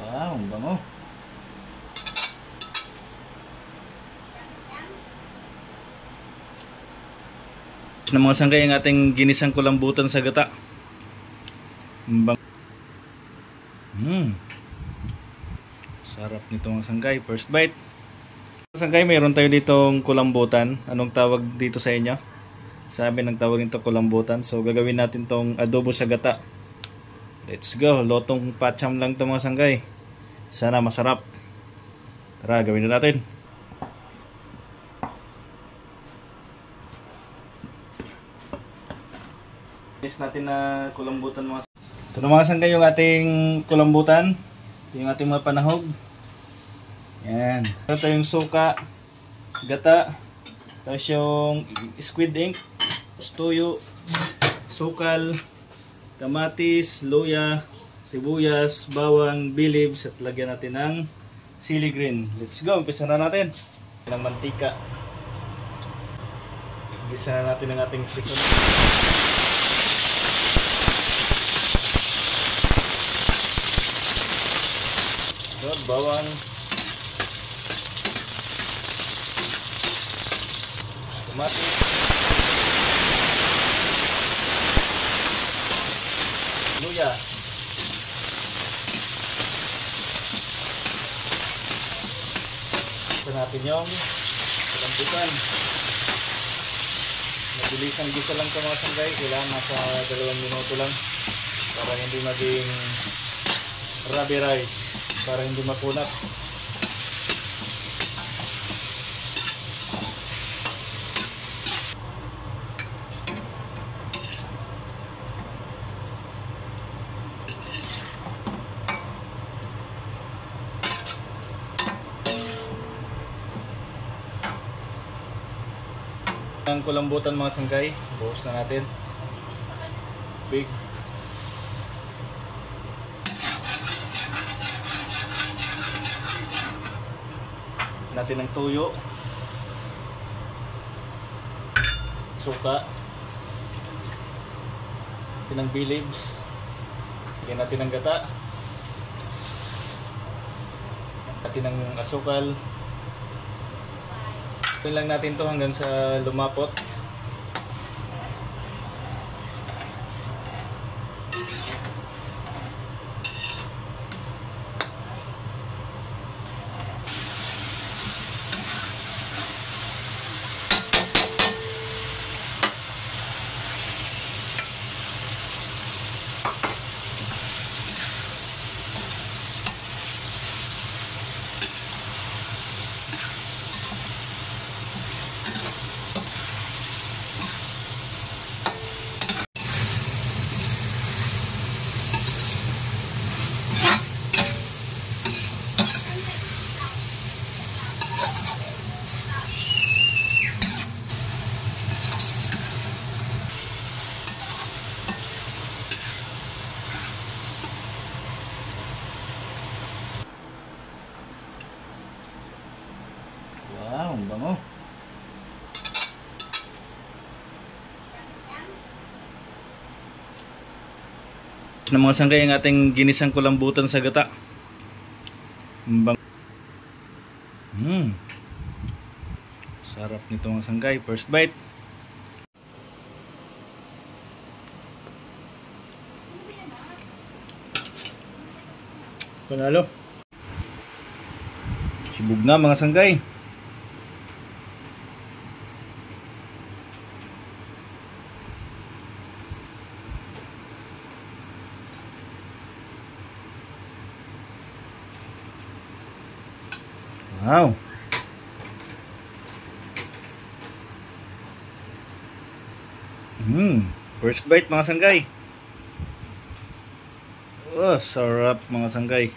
Wow, ang bango. Na mga sanggay ang ating ginisang kulambutan sa gata. Sarap nito mga sanggay. First bite. Mga sanggay, mayroon tayo ditong kulambutan. Anong tawag dito sa inyo? Sa amin ang tawag nito kulambutan. So gagawin natin tong adobo sa gata. Let's go. Lotong pacham lang to mga sanggay. Sana masarap. Tara, gawin na natin. Natin na kulambutan mga. Ito na mga sanggay yung ating kulambutan. Ito yung ating mga panahog. Yan. Ito yung suka, gata, tapos yung squid ink, toyo, sukal, kamatis, luya, sibuyas, bawang, bilibs, at lagyan natin ng sili green. Let's go, umpisa na natin. Ng mantika. Umpisa na natin ang ating seasoning. Bawang, kamatis, luya, ito natin yung kulambutan. Mabilisang gisa lang ito mga sanggay, kailangan nasa 2 minuto lang para hindi maging rubber rice, para hindi makunat. Ang kulambutan mga sanggay, buhos na natin. Big. Natin ng tuyo, suka, natin ng bilibs, lagyan natin ng gata, natin ng asukal. Ito lang natin to hanggang sa lumapot. Wow, ang bango. Na mga sanggay ang ating ginisang kulambutan sa gata. Sarap nito mga sanggay. First bite. Panalo. Sibog na mga sanggay. Wow. First bite mga sanggay. Oh, sarap mga sanggay.